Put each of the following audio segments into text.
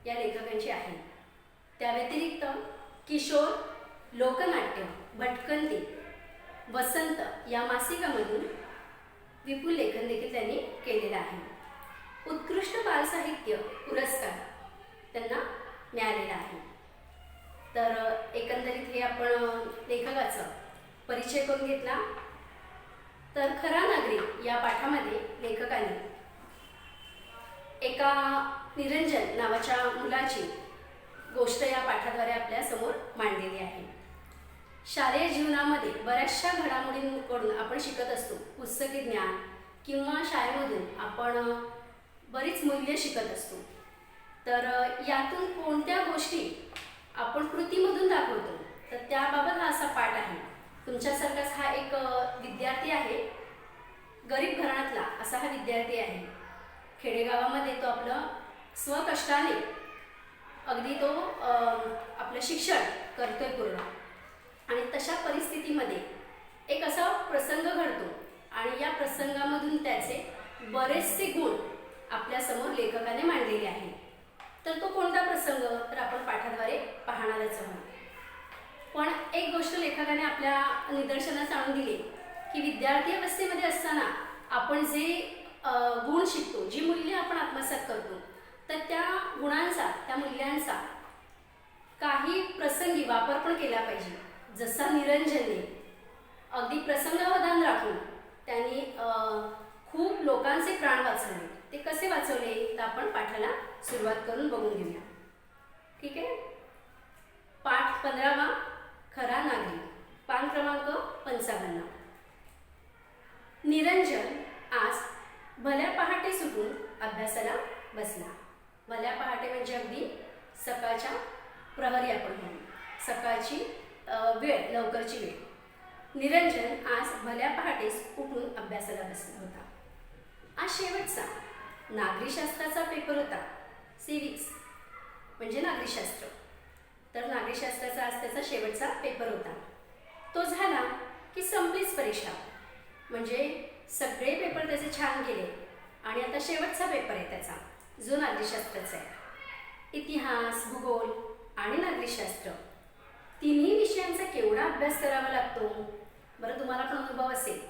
या लेखकांची आहे। त्या व्यतिरिक्त किशोर, लोकनाट्य, भटकंती, वसंत या मासिकामधून विपुल लेखन देखील त्यांनी केलेलं आहे। उत्कृष्ट बालसाहित्य पुरस्कार त्यांना मिळालेला आहे। तर एकंदरीत हे आपण लेखकाचा परिचय करून घेतला। तर खरा नागरिक या पाठामध्ये लेखकाने एका निरंजन नावाच्या मुलाची गोष्ट या पाठाद्वारे आपल्या समोर मांडलेली आहे। शालेय जीवनामध्ये बऱ्याचशा घडामोडींकडून आपण शिकत असतो। पुस्तकी ज्ञान किंवा शाळेमधून आपण बरीच मूल्य शिकत असतो। तर यातून कोणत्या गोष्टी आपण कृतीमधून दाखवतो, तर त्याबाबत हा असा पाठ आहे। तुमच्यासारखाच हा एक विद्यार्थी आहे, गरीब घराण्यातला असा हा विद्यार्थी आहे। खेडेगावामध्ये तो आपलं स्वकष्टाने अगदी तो आपलं शिक्षण करतोय पूर्ण। आणि तशा परिस्थितीमध्ये एक असा प्रसंग घडतो आणि या प्रसंगामधून त्याचे बरेचसे गुण आपल्यासमोर लेखकाने मांडलेले आहेत। तर तो कोणता प्रसंग, तर आपण पाठाद्वारे पाहणारच आहोत। पण एक गोष्ट लेखकाने आपल्या निदर्शनास आणून दिली की विद्यार्थी अवस्थेमध्ये असताना आपण जे गुण शिकतो, जी मूल्य आपण आत्मसात करतो, तर त्या गुणांचा, त्या मूल्यांचा काही प्रसंगी वापर पण केला पाहिजे। जसा निरंजनने अगदी प्रसंगावधान राखून त्यांनी खूप लोकांचे प्राण वाचवले। ते कसे वाचवले तर आपण पाठाला सुरुवात करून बघून घेऊया। ठीक आहे। पाठ 15वा, खरा नागरिक, पान क्रमांक 55। निरंजन आज भल्या पहाटे सुटून अभ्यासाला बसला। भल्या पहाटे म्हणजे अगदी सकाळच्या प्रहरी आपण म्हणू, सकाळची वेळ, लवकरची वेळ। निरंजन आज भल्या पहाटेस उठून अभ्यासाला बसला होता। आज शेवटचा नागरिकशास्त्राचा पेपर होता। सिव्हिक्स म्हणजे नागरिकशास्त्र। तर नागरिकशास्त्राचा आज त्याचा शेवटचा पेपर होता। तो झाला की संपलीच परीक्षा, म्हणजे सगळे पेपर त्याचे छान गेले आणि आता शेवटचा पेपर आहे त्याचा, जो नागरिकशास्त्राचा आहे। इतिहास, भूगोल आणि नागरिकशास्त्र तिन्ही विषयांचा केवढा अभ्यास करावा लागतो बरं, तुम्हाला पण अनुभव असेल।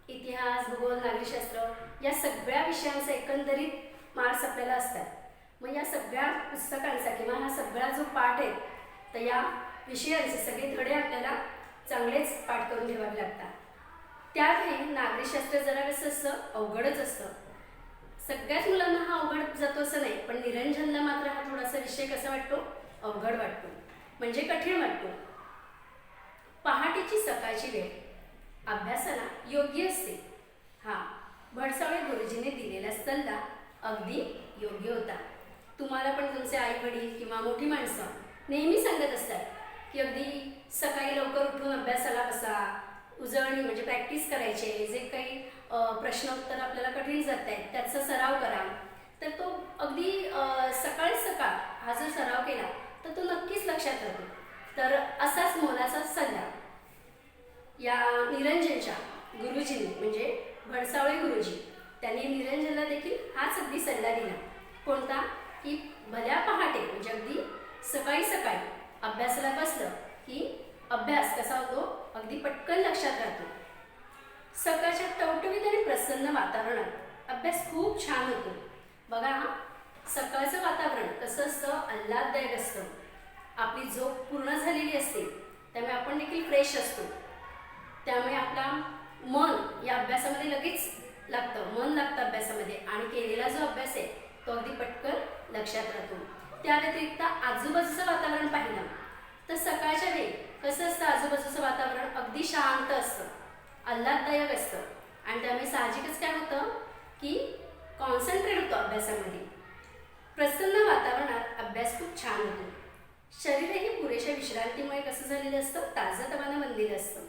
इतिहास, भूगोल, नागरिकशास्त्र या सगळ्या विषयांचे एकंदरीत मार्क्स आपल्याला असतात। मग या सगळ्या पुस्तकांचा किंवा हा सगळा जो पाठ आहे, तर या विषयांचे सगळे धडे आपल्याला चांगलेच पाठ करून ठेवावे लागतात। त्यावेळी नागरिकशास्त्र जरा कसं असतं, अवघडच असतं। सगळ्याच मुलांना हा अवघड जातो असं नाही, पण निरंजनला मात्र हा थोडासा विषय कसा वाटतो, अवघड वाटतो, म्हणजे कठीण वाटतो। पहाटेची सकाळची वेळ अभ्यासाला योग्य असते। हा भडसावळे गुरुजीने दिलेला सल्ला अगदी योग्य होता। तुम्हाला पण तुमचे आई वडील किंवा मोठी माणसं नेहमी सांगत असतात की अगदी सकाळी लवकर उठून अभ्यासाला बसा, उजळणी म्हणजे प्रॅक्टिस करायचे, जे काही प्रश्न उत्तर आपल्याला कठीण जात आहेत त्याचा सराव करा। तर तो अगदी सकाळी सकाळ हा जो सराव केला तर तो नक्कीच लक्षात राहतो। तर असाच मोलाचा सल्ला या निरंजनच्या गुरुजींनी म्हणजे भडसावळे गुरुजी, त्यांनी निरंजनला देखील हाच अगदी सल्ला दिला। कोणता, की भल्या पहाटे म्हणजे अगदी सकाळी सकाळी अभ्यासाला बसलं की अभ्यास कसा होतो, अगदी पटकन लक्षात राहतो। सकाळच्या टवटवीत आणि प्रसन्न वातावरणात अभ्यास खूप छान होतो। बघा, सकाळचं वातावरण कसं असतं, आल्हाददायक असतं। आपली झोप पूर्ण झालेली असते, त्यामुळे आपण देखील फ्रेश असतो। त्यामुळे आपला मन या अभ्यासामध्ये लगेच लागतं, मन लागतं अभ्यासामध्ये आणि केलेला जो अभ्यास आहे तो अगदी पटकन लक्षात राहतो। त्या व्यतिरिक्त आजूबाजूचं वातावरण पाहिलं तर सकाळच्या वेळी कसं असतं, आजूबाजूचं वातावरण अगदी शांत असतं, आल्हाददायक असतं आणि त्यामुळे साहजिकच काय होतं की कॉन्सन्ट्रेट होतो अभ्यासामध्ये। प्रसन्न वातावरणात अभ्यास खूप छान होतो। शरीरही पुरेशा विश्रांतीमुळे कसं झालेलं असतं, ताजतवानं बनलेलं असतं।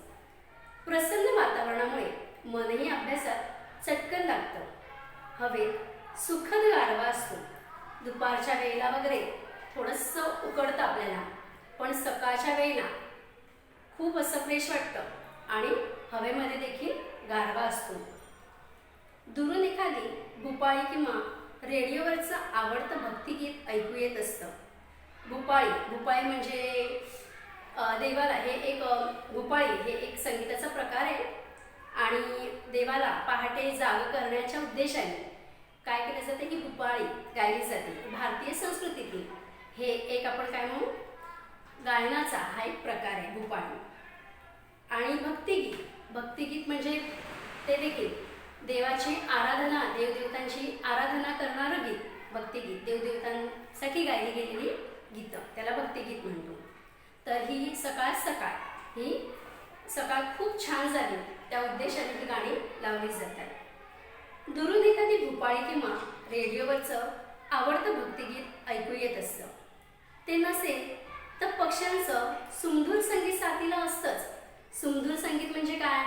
प्रसन्न वातावरणामुळे मनही अभ्यासात चटकन लागतं। हवेत सुखद गारवा असतो। दुपारच्या वेळेला वगैरे थोडंसं उकडतं आपल्याला, पण सकाळच्या वेळेला खूप असं फ्रेश वाटतं आणि हवेमध्ये देखील गारवा असतो। दुरून एखादी भुपाळी किंवा रेडिओवरचं आवडतं भक्तिगीत ऐकू येत असतं. भुपाळी भुपाळी म्हणजे देवाला हे एक भुपाळी हे एक संगीताचा प्रकार आहे आणि देवाला पहाटे जाग करण्याच्या उद्देशाने काय केलं जाते की भुपाळी गायली जाते. भारतीय संस्कृतीतील हे एक आपण काय म्हणू गायनाचा हा एक प्रकार आहे भुपाळी. आणि भक्तिगीत म्हणजे ते देखील देवाची आराधना देवदेवतांची आराधना करणारं गीत भक्तिगीत देवदेवतांसाठी गायली गेलेली गीतं त्याला भक्तिगीत म्हणतो. तर ही सकाळ खूप छान झाली त्या उद्देशाने ही गाणी लावली जातात. दुरून एखादी भुपाळी किंवा रेडिओवरचं आवडतं भक्तिगीत ऐकू येत असतं. ते नसेल तर पक्ष्यांचं सुमधूर संगीत साथीला असतंच. सुमधूर संगीत म्हणजे काय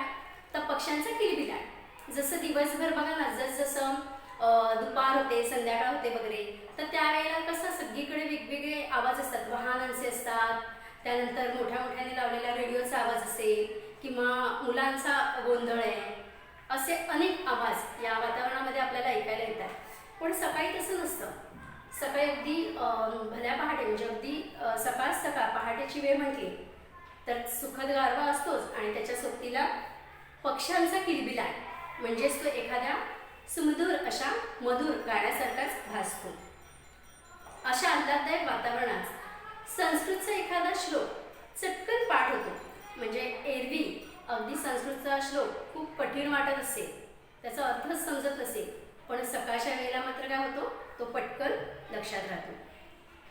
तर पक्ष्यांचा किलबिलाट. जसं दिवसभर बघा ना जसं दुपार होते संध्याकाळ होते वगैरे तर त्यावेळेला कसं सगळीकडे वेगवेगळे आवाज असतात. वाहनांचे असतात, त्यानंतर मोठ्याने लावलेला रेडिओचा आवाज असेल किंवा मुलांचा गोंधळ आहे, असे अनेक आवाज या वातावरणामध्ये आपल्याला ऐकायला येतात. पण सकाळी तसं नसतं. सकाळी अगदी भल्या पहाटे म्हणजे अगदी सकाळ पहाटेची वेळ म्हटली तर सुखद गारवा असतोच आणि त्याच्या सोबतीला पक्ष्यांचा किलबिलाट म्हणजेच तो एखाद्या सुमधूर अशा मधुर गाण्यासारखाच भासतो. अशा आल्हाददायक वातावरणात संस्कृतचा एखादा श्लोक चटकन पाठ होतो. म्हणजे एरवी अगदी संस्कृतचा श्लोक खूप कठीण वाटत असेल, त्याचा अर्थच समजत नसेल, पण सकाळच्या वेळेला मात्र काय होतो तो पटकन लक्षात राहतो.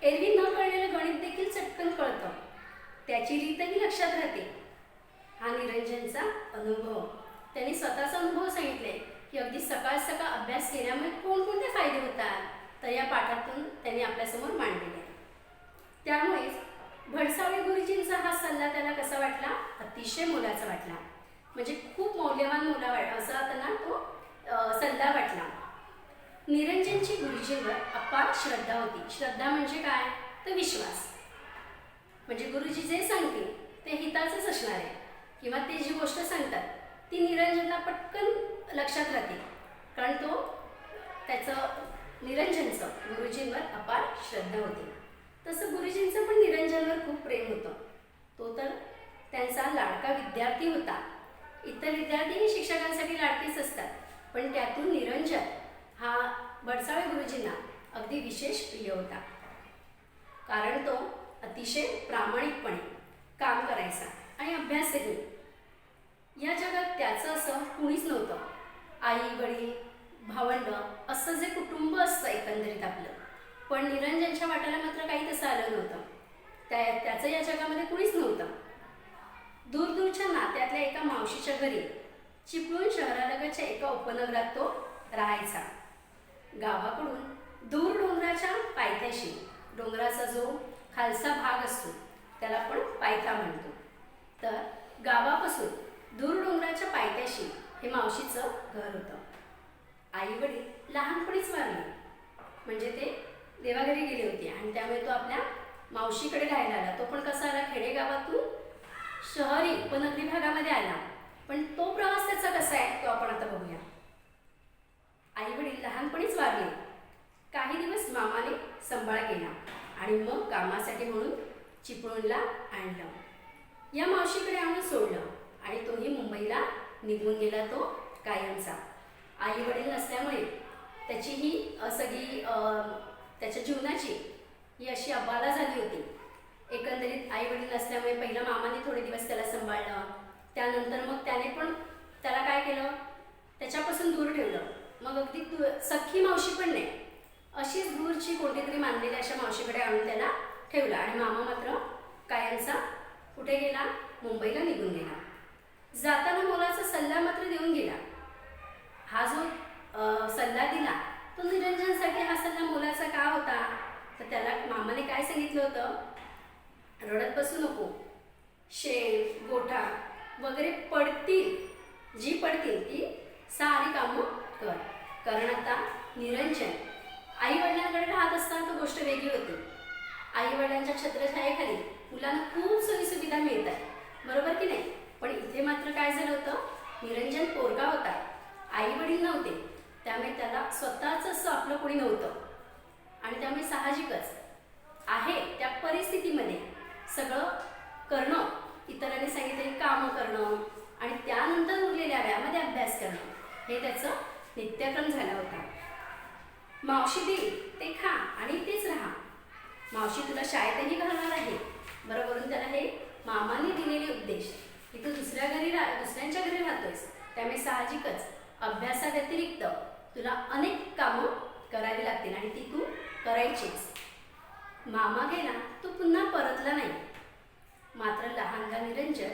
एरवी न कळलेलं गणित देखील चटकन कळतं, त्याची रीतही लक्षात राहते. हा निरंजनचा अनुभव. त्यांनी स्वतःचा अनुभव सांगितले की अगदी सकाळ अभ्यास केल्यामुळे कोणकोणते फायदे होतात तर या पाठातून त्यांनी आपल्यासमोर मांडलेले. त्यामुळेच भडसावळे गुरुजींचा हा सल्ला त्याला कसा वाटला, अतिशय मोलाचा वाटला. म्हणजे खूप मौल्यवान असा त्यांना तो सल्ला वाटला. निरंजनची गुरुजींवर अपार श्रद्धा होती. श्रद्धा म्हणजे काय तर विश्वास. म्हणजे गुरुजी जे सांगतील ते हिताचंच असणार आहे किंवा ते जी गोष्ट सांगतात ती निरंजनला पटकन लक्षात राहते, कारण निरंजनचं गुरुजींवर अपार श्रद्धा होती. तसं गुरुजींचं पण निरंजनवर खूप प्रेम होतं. तो तर त्यांचा लाडका विद्यार्थी होता. इतर विद्यार्थीही शिक्षकांसाठी लाडकेच असतात, पण त्यातून निरंजन हा भडसावळे गुरुजींना अगदी विशेष प्रिय होता. कारण तो अतिशय प्रामाणिकपणे काम करायचा आणि अभ्यासही. या जगात त्याचं असं कुणीच नव्हतं. आई वडील भावंड असं जे कुटुंब असतं एकंदरीत आपलं, पण निरंजनच्या वाट्याला मात्र काही तसं आलं नव्हतं. त्याचं या जगामध्ये कुणीच नव्हतं. दूरदूरच्या नात्यातल्या एका मावशीच्या घरी चिपळूण शहरालगतच्या एका उपनगरात तो राहायचा. गावाकडून दूर डोंगराच्या पायथ्याशी, डोंगराचा जो खालचा भाग असतो त्याला आपण पायथा म्हणतो, तर गावापासून दूर डोंगराच्या पायथ्याशी हे मावशीचं घर होतं. आई वडील लहानपणीच वारले, म्हणजे ते देवाघरी गेले होते आणि त्यामुळे तो आपल्या मावशीकडे राहायला आला. तो पण कसा आला, खेडेगावातून शहरी उपनगरी भागामध्ये आला. पण तो प्रवास त्याचा कसा आहे तो आपण आता बघूया. आई वडील लहानपणीच वारले. काही दिवस मामाने सांभाळ केला आणि मग कामासाठी म्हणून चिपळूणला आणलं. या मावशीकडे आणून सोडलं आणि तोही मुंबईला निघून गेला तो कायमचा. आई वडील नसल्यामुळे त्याची ही सगळी त्याच्या जीवनाची ही अशी अबाला झाली होती. एकंदरीत आई वडील नसल्यामुळे पहिलं मामाने थोडे दिवस त्याला सांभाळलं, त्यानंतर मग त्याने पण त्याला काय केलं त्याच्यापासून दूर ठेवलं. मग अगदी सख्खी मावशी पण नाही, अशीच दूरची कोणतीतरी मानलेली अशा मावशीकडे आणून त्याला ठेवलं आणि मामा मात्र कायमचा कुठे गेला, मुंबईला निघून गेला. जाताना मुलाचा सल्ला मात्र देऊन गेला. हा जो सल्ला दिला तो निरंजनसाठी हा सल्ला मुलाचा का होता तर त्याला मामाने काय सांगितलं होतं, रडत बसू नको, शेण गोठा वगैरे पडतील, जी पडतील ती सारी कामं कर. कारण आता निरंजन आई वडिलांकडे राहत असताना तो गोष्ट वेगळी होती. आई वडिलांच्या छत्रछायेखाली मुलांना खूप सोयीसुविधा मिळतात, बरोबर की नाही. पण इथे मात्र काय झालं होतं, निरंजन पोरगा होता, आई वडील नव्हते. त्यामुळे त्याला स्वतःच असं आपलं कोणी नव्हतं आणि त्यामुळे साहजिकच आहे त्या परिस्थितीमध्ये सगळं करणं, इतरांनी सांगितलेली कामं करणं आणि त्यानंतर उरलेल्या वेळामध्ये अभ्यास करणं हे त्याचं नित्यक्रम झाला होता. मावशी देईल ते खा आणि तेच राहा. मावशी तुला शाळेतही घालणार आहे. बरोबरून त्याला हे मामाने दिलेले उपदेश की तू दुसऱ्यांच्या घरी राहतोयस, त्यामुळे साहजिकच अभ्यासाव्यतिरिक्त तुला अनेक कामं करावी लागतील आणि ती तू करायचीच. मामा गेला तो पुन्हा परतला नाही. मात्र लहानगा निरंजन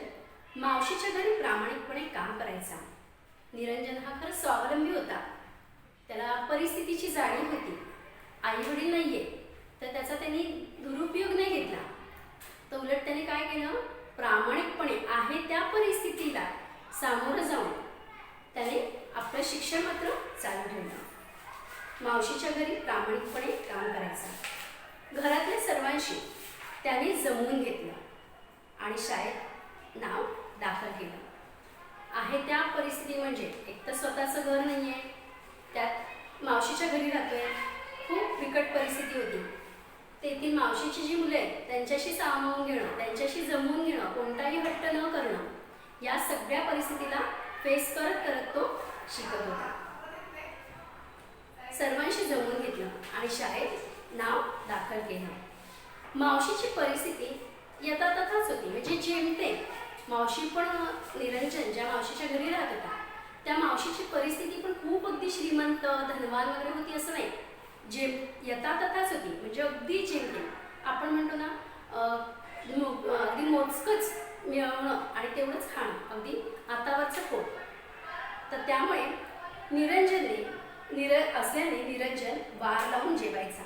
मावशीच्या घरी प्रामाणिकपणे काम करायचा. निरंजन हा खरं स्वावलंबी होता. त्याला परिस्थितीची जाणीव होती. आई वडील नाहीये तर त्याचा त्यांनी दुरुपयोग नाही घेतला. तर उलट त्याने काय केलं, प्रामाणिकपणे आहे त्या परिस्थितीला सामोरं जाऊन त्याने आपलं शिक्षण मात्र चालू ठेवलं. मावशीच्या घरी प्रामाणिकपणे काम करायचा. घरातल्या सर्वांशी त्याने जमवून घेतलं आणि शाळेत नाव दाखल केलं. आहे त्या परिस्थिती म्हणजे एक तर स्वतःचं घर नाही आहे, त्यात मावशीच्या घरी राहतोय. खूप बिकट परिस्थिती होती. तेथील मावशीची जी मुलं आहेत त्यांच्याशी सामावून घेणं, त्यांच्याशी जमवून घेणं, कोणताही हट्ट न करणं, या सगळ्या परिस्थितीला फेस करत करत तो शिकत होता. सर्वांशी जमवून घेतलं आणि शाळेत नाव दाखल केलं. मावशीची परिस्थिती यथातथाच होती, म्हणजे जेमतेम. मावशी पण निरंजन ज्या मावशीच्या घरी राहत होता त्या मावशीची परिस्थिती पण खूप अगदी श्रीमंत धनवान वगैरे होती असं नाही. यथातथाच होती, म्हणजे अगदी जेमतेम. आपण म्हणतो ना अगदी मोजकंच मिळवणं आणि तेवढंच खाणं, अगदी हातावरचं पोट. तर त्यामुळे असल्याने निरंजन वार लावून जेवायचा.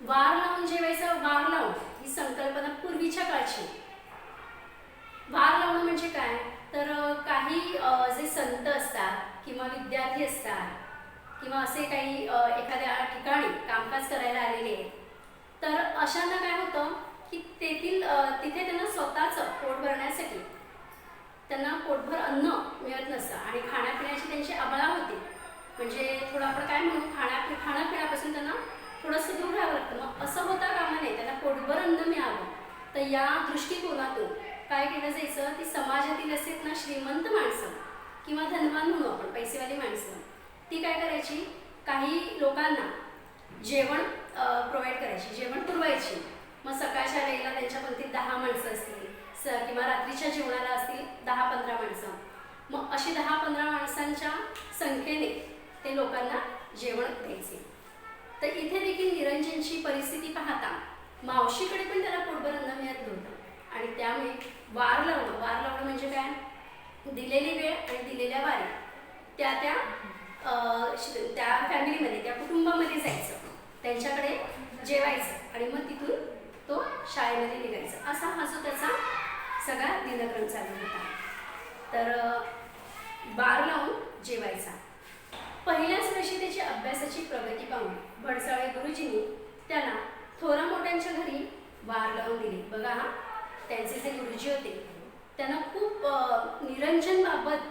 वार लावून ही संकल्पना पूर्वीच्या काळची. वार लावणं म्हणजे काय, तर काही जे संत असतात किंवा विद्यार्थी असतात किंवा असे काही एखाद्या ठिकाणी कामकाज करायला आलेले आहेत, तर अशांना काय होतं की तिथे त्यांना स्वतःचं पोट भरण्यासाठी त्यांना पोटभर अन्न मिळत नसतं आणि खाण्यापिण्याची त्यांची अबळा होती. म्हणजे थोडं आपण काय म्हणू, खाण्यापिण्यापासून त्यांना थोडंसं दूर राहावं लागतं. मग असं होता कामा नये, त्यांना पोटभर अन्न मिळावं. तर या दृष्टिकोनातून काय केलं जायचं, ती समाजातील असतात ना श्रीमंत माणसं किंवा धनवान म्हणू आपण, पैसेवाली माणसं, ती काय करायची, काही लोकांना जेवण प्रोव्हाइड करायची, जेवण पुरवायची. मग सकाळच्या वेळेला त्यांच्या पंक्तीत 10 माणसं असतील किंवा रात्रीच्या जेवणाला असतील 10-15 माणसं. मग अशी 10-15 माणसांच्या संख्येने ते लोकांना जेवण द्यायचे. तर इथे देखील निरंजनची परिस्थिती पाहता मावशीकडे पण त्याला पोटभर अन्न मिळत नव्हतं आणि त्यामुळे वार लावणं म्हणजे काय, दिलेली वेळ आणि दिलेल्या वारी त्या फॅमिलीमध्ये, त्या कुटुंबामध्ये जायचं, त्यांच्याकडे जेवायचं आणि मग तिथून तो शाळेमध्ये निघायचा. असा हा जो त्याचा सगळा दिनक्रम चालू होता. तर वार लावून जेवायचा. पहिल्याच वर्षी त्याची अभ्यासाची प्रगती पाहून भडसाळे गुरुजींनी त्याला थोरा मोठ्यांच्या घरी वार लावून दिली. बघा हा, त्यांचे जे गुरुजी होते त्यांना खूप निरंजनबाबत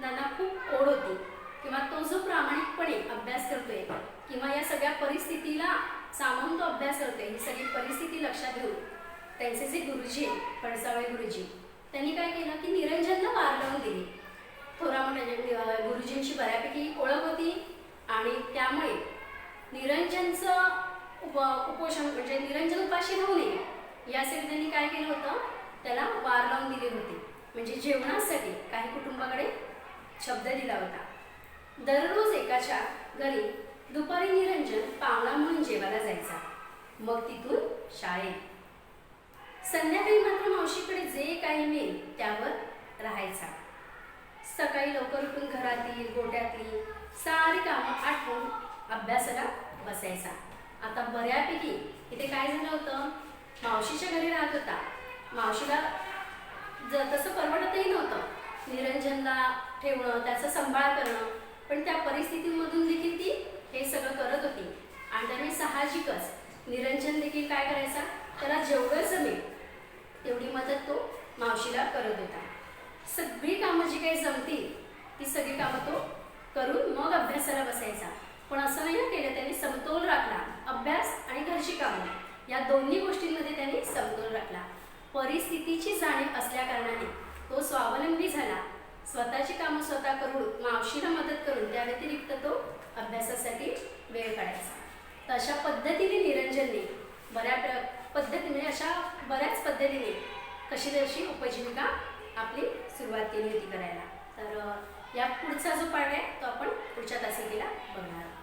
त्यांना खूप ओढ होती किंवा तो जो प्रामाणिकपणे अभ्यास करतोय किंवा या सगळ्या परिस्थितीला सामावून तो अभ्यास करतोय, ही सगळी परिस्थिती लक्षात घेऊन त्यांचे जे गुरुजी भडसाळे गुरुजी त्यांनी काय केलं की निरंजनला वार लावून दिली. थोरा मोठ्या गुरुजींची बऱ्यापैकी ओळख होती आणि त्यामुळे निरंजनचं उपोषण म्हणजे निरंजन उपाशी राहू नये यासाठी त्यांनी काय केलं होतं, त्याला वार लावून दिले होते. म्हणजे जेवणासाठी काही कुटुंबाकडे शब्द दिला होता. दररोज एकाच्या घरी दुपारी निरंजन पाहुणा म्हणून जेवायला जायचा, मग तिथून शाळेत. संध्याकाळी मात्र मावशीकडे जे काही मिळेल त्यावर राहायचा. सकाळी लवकर उठून घरातील गोट्यातली सारी कामं आटवून अभ्यासाला बसायचा. आता बऱ्यापैकी इथे काय झालं होतं, मावशीच्या घरी राहत होता. मावशीला तसं परवडतही नव्हतं निरंजनला ठेवणं, त्याचा सांभाळ करणं, पण त्या परिस्थितीमधून देखील ती हे सगळं करत होती. आणि त्यामुळे साहजिकच निरंजन देखील काय करायचा, त्याला जेवढं जमेल तेवढी मदत तो मावशीला करत होता. सगळी कामं जी काही जमतील ती सगळी कामं तो करून मग अभ्यासाला बसायचा. पण असं नाही ना केलं, त्यांनी समतोल राखला. अभ्यास आणि घरची कामं या दोन्ही गोष्टींमध्ये त्यांनी समतोल राखला. परिस्थितीची जाणीव असल्या कारणाने तो स्वावलंबी झाला. स्वतःची कामं स्वतः करून मावशीला मदत करून त्या व्यतिरिक्त तो अभ्यासासाठी वेळ काढायचा. तर अशा पद्धतीने निरंजनने बऱ्याच पद्धतीने कशी तशी उपजीविका आपली सुरुवात केली होती करायला. तर या पुढचा जो पाठ आहे तो आपण पुढच्या तासिकेला बघणार आहोत.